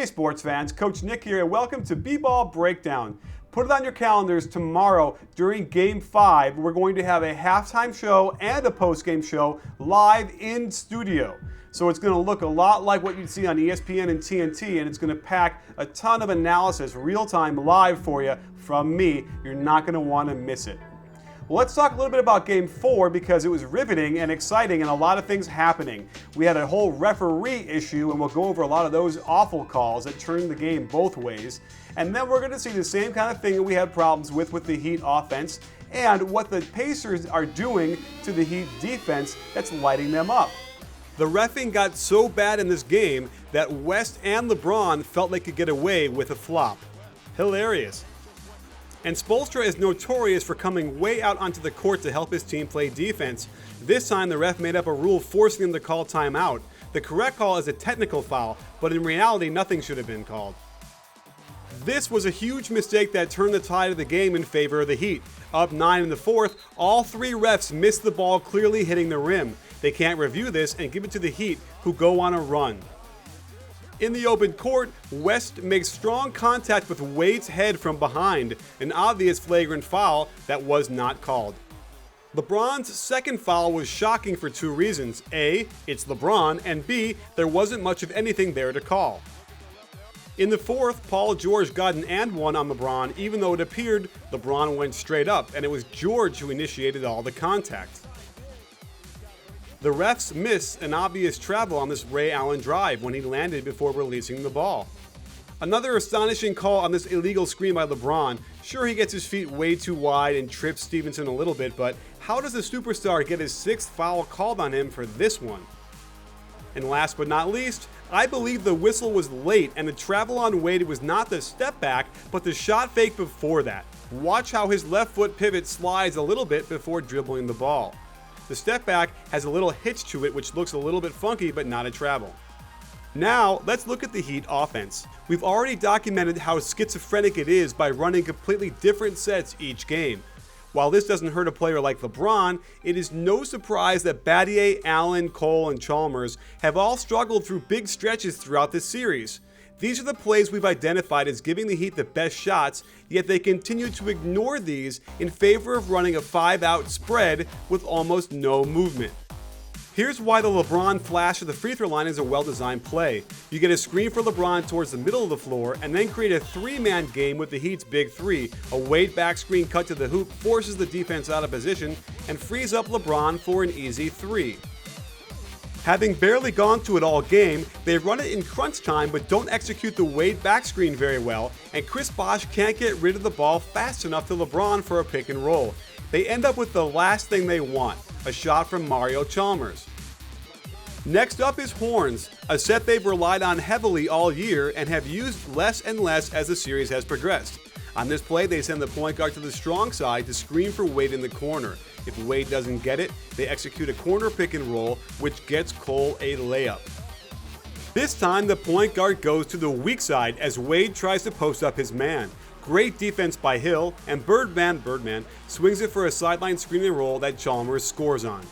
sports fans, Coach Nick here, and welcome to B-Ball Breakdown. Put it on your calendars tomorrow during Game 5. We're going to have a halftime show and a post-game show live in studio. So it's going to look a lot like what you'd see on ESPN and TNT, and it's going to pack a ton of analysis, real-time, live for you from me. You're not going to want to miss it. Well, let's talk a little bit about Game 4 because it was riveting and exciting and a lot of things happening. We had a whole referee issue, and we'll go over a lot of those awful calls that turned the game both ways. And then we're going to see the same kind of thing that we had problems with the Heat offense and what the Pacers are doing to the Heat defense that's lighting them up. The reffing got so bad in this game that West and LeBron felt they could get away with a flop. Hilarious. And Spoelstra is notorious for coming way out onto the court to help his team play defense. This time the ref made up a rule forcing him to call timeout. The correct call is a technical foul, but in reality nothing should have been called. This was a huge mistake that turned the tide of the game in favor of the Heat. Up 9 in the fourth, all three refs missed the ball clearly hitting the rim. They can't review this and give it to the Heat, who go on a run. In the open court, West makes strong contact with Wade's head from behind, an obvious flagrant foul that was not called. LeBron's second foul was shocking for two reasons. A, it's LeBron, and B, there wasn't much of anything there to call. In the fourth, Paul George got an and one on LeBron, even though it appeared LeBron went straight up, and it was George who initiated all the contact. The refs missed an obvious travel on this Ray Allen drive when he landed before releasing the ball. Another astonishing call on this illegal screen by LeBron. Sure, he gets his feet way too wide and trips Stevenson a little bit, but how does the superstar get his sixth foul called on him for this one? And last but not least, I believe the whistle was late and the travel on Wade was not the step back, but the shot fake before that. Watch how his left foot pivot slides a little bit before dribbling the ball. The step back has a little hitch to it which looks a little bit funky but not a travel. Now, let's look at the Heat offense. We've already documented how schizophrenic it is by running completely different sets each game. While this doesn't hurt a player like LeBron, it is no surprise that Battier, Allen, Cole, and Chalmers have all struggled through big stretches throughout this series. These are the plays we've identified as giving the Heat the best shots, yet they continue to ignore these in favor of running a 5-out spread with almost no movement. Here's why the LeBron flash at the free throw line is a well-designed play. You get a screen for LeBron towards the middle of the floor and then create a three-man game with the Heat's big three. A Wade back screen cut to the hoop forces the defense out of position and frees up LeBron for an easy three. Having barely gone to it all game, they run it in crunch time but don't execute the Wade back screen very well, and Chris Bosh can't get rid of the ball fast enough to LeBron for a pick and roll. They end up with the last thing they want, a shot from Mario Chalmers. Next up is horns, a set they've relied on heavily all year and have used less and less as the series has progressed. On this play, they send the point guard to the strong side to screen for Wade in the corner. If Wade doesn't get it, they execute a corner pick and roll, which gets Cole a layup. This time, the point guard goes to the weak side as Wade tries to post up his man. Great defense by Hill, and Birdman swings it for a sideline screen and roll that Chalmers scores on.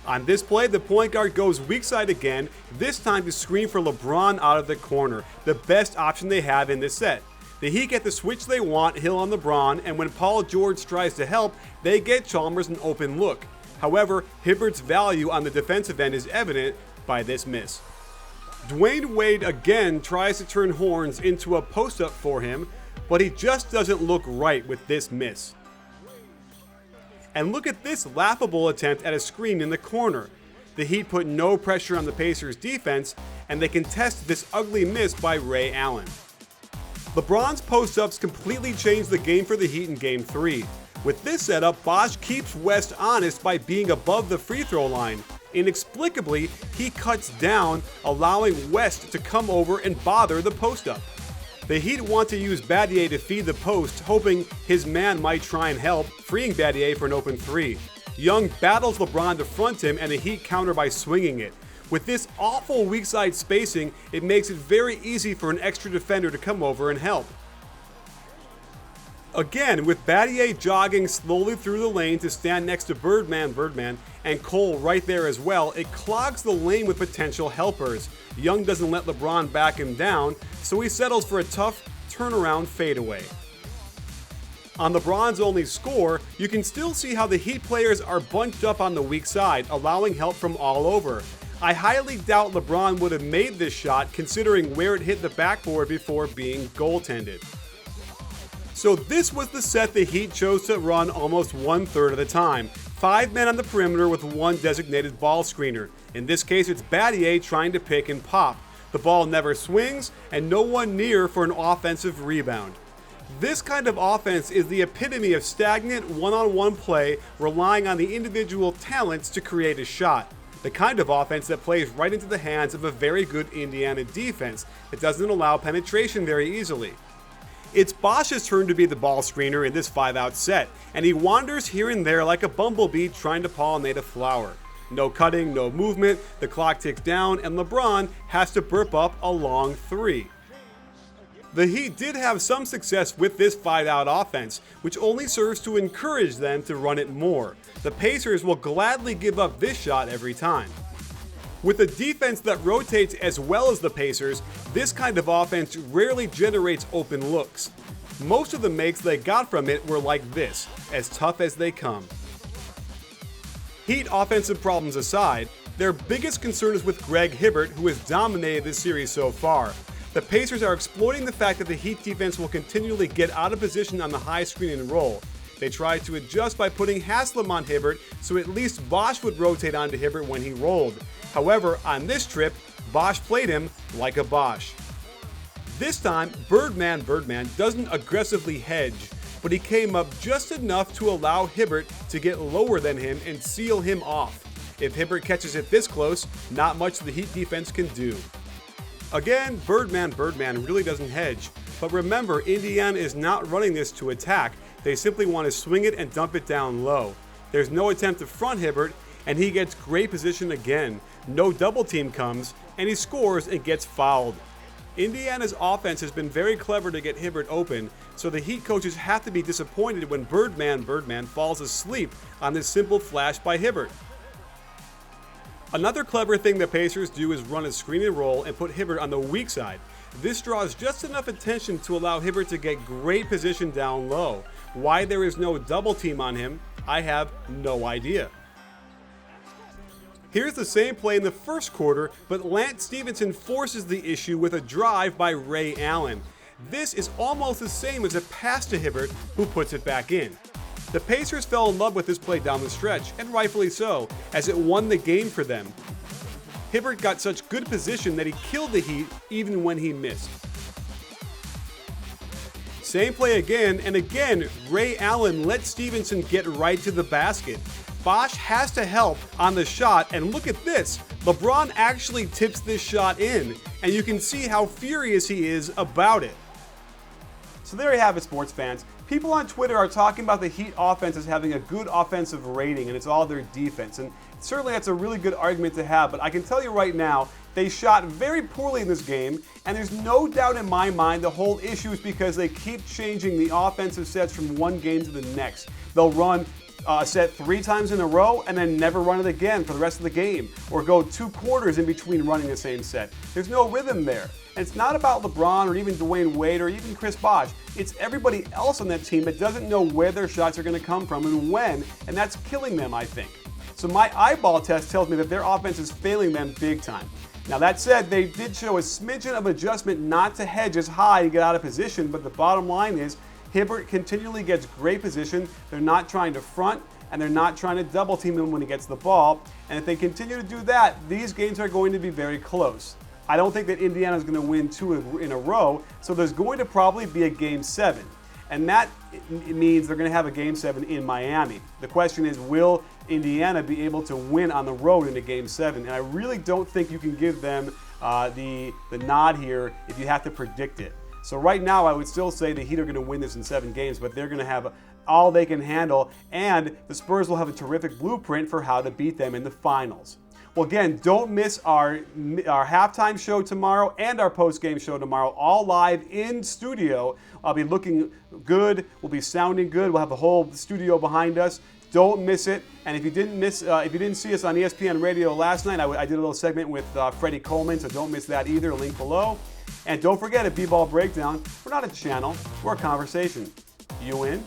On this play, the point guard goes weak side again, this time to screen for LeBron out of the corner, the best option they have in this set. The Heat get the switch they want, Hill on LeBron, and when Paul George tries to help, they get Chalmers an open look. However, Hibbert's value on the defensive end is evident by this miss. Dwayne Wade again tries to turn horns into a post-up for him, but he just doesn't look right with this miss. And look at this laughable attempt at a screen in the corner. The Heat put no pressure on the Pacers' defense, and they contest this ugly miss by Ray Allen. LeBron's post-ups completely changed the game for the Heat in Game 3. With this setup, Bosh keeps West honest by being above the free throw line. Inexplicably, he cuts down, allowing West to come over and bother the post-up. The Heat want to use Battier to feed the post, hoping his man might try and help, freeing Battier for an open three. Young battles LeBron to front him, and the Heat counter by swinging it. With this awful weak side spacing, it makes it very easy for an extra defender to come over and help. Again, with Battier jogging slowly through the lane to stand next to Birdman, and Cole right there as well, it clogs the lane with potential helpers. Young doesn't let LeBron back him down, so he settles for a tough turnaround fadeaway. On LeBron's only score, you can still see how the Heat players are bunched up on the weak side, allowing help from all over. I highly doubt LeBron would have made this shot considering where it hit the backboard before being goaltended. So this was the set the Heat chose to run almost 1/3 of the time. 5 men on the perimeter with 1 designated ball screener. In this case, it's Battier trying to pick and pop. The ball never swings, and no one near for an offensive rebound. This kind of offense is the epitome of stagnant one-on-one play relying on the individual talents to create a shot. The kind of offense that plays right into the hands of a very good Indiana defense that doesn't allow penetration very easily. It's Bosch's turn to be the ball screener in this 5-out set, and he wanders here and there like a bumblebee trying to pollinate a flower. No cutting, no movement, the clock ticks down, and LeBron has to burp up a long 3. The Heat did have some success with this 5-out offense, which only serves to encourage them to run it more. The Pacers will gladly give up this shot every time. With a defense that rotates as well as the Pacers, this kind of offense rarely generates open looks. Most of the makes they got from it were like this, as tough as they come. Heat offensive problems aside, their biggest concern is with Greg Hibbert, who has dominated this series so far. The Pacers are exploiting the fact that the Heat defense will continually get out of position on the high screen and roll. They tried to adjust by putting Haslam on Hibbert, so at least Bosch would rotate onto Hibbert when he rolled. However, on this trip, Bosch played him like a Bosch. This time, Birdman doesn't aggressively hedge, but he came up just enough to allow Hibbert to get lower than him and seal him off. If Hibbert catches it this close, not much the Heat defense can do. Again, Birdman really doesn't hedge, but remember, Indiana is not running this to attack. They simply want to swing it and dump it down low. There's no attempt to front Hibbert, and he gets great position again. No double team comes, and he scores and gets fouled. Indiana's offense has been very clever to get Hibbert open, so the Heat coaches have to be disappointed when Birdman falls asleep on this simple flash by Hibbert. Another clever thing the Pacers do is run a screen and roll and put Hibbert on the weak side. This draws just enough attention to allow Hibbert to get great position down low. Why there is no double team on him, I have no idea. Here's the same play in the first quarter, but Lance Stephenson forces the issue with a drive by Ray Allen. This is almost the same as a pass to Hibbert, who puts it back in. The Pacers fell in love with this play down the stretch, and rightfully so, as it won the game for them. Hibbert got such good position that he killed the Heat even when he missed. Same play again, and again, Ray Allen let Stephenson get right to the basket. Bosch has to help on the shot, and look at this. LeBron actually tips this shot in, and you can see how furious he is about it. So there you have it, sports fans. People on Twitter are talking about the Heat offense as having a good offensive rating, and it's all their defense. And certainly that's a really good argument to have, but I can tell you right now, they shot very poorly in this game, and there's no doubt in my mind the whole issue is because they keep changing the offensive sets from one game to the next. They'll run a set 3 times in a row and then never run it again for the rest of the game, or go 2 quarters in between running the same set. There's no rhythm there. And it's not about LeBron or even Dwayne Wade or even Chris Bosh. It's everybody else on that team that doesn't know where their shots are going to come from and when, and that's killing them, I think. So my eyeball test tells me that their offense is failing them big time. Now that said, they did show a smidgen of adjustment not to hedge as high and get out of position, but the bottom line is Hibbert continually gets great position. They're not trying to front, and they're not trying to double team him when he gets the ball. And if they continue to do that, these games are going to be very close. I don't think that Indiana is going to win 2 in a row, so there's going to probably be a Game 7. And that means they're going to have a Game 7 in Miami. The question is, will Indiana be able to win on the road in a Game 7? And I really don't think you can give them the nod here if you have to predict it. So right now, I would still say the Heat are going to win this in 7 games, but they're going to have all they can handle, and the Spurs will have a terrific blueprint for how to beat them in the finals. Well, again, don't miss our halftime show tomorrow and our post-game show tomorrow, all live in studio. I'll be looking good. We'll be sounding good. We'll have the whole studio behind us. Don't miss it. And if you didn't see us on ESPN Radio last night, I did a little segment with Freddie Coleman, so don't miss that either. Link below. And don't forget, at B-Ball Breakdown, we're not a channel, we're a conversation. You in?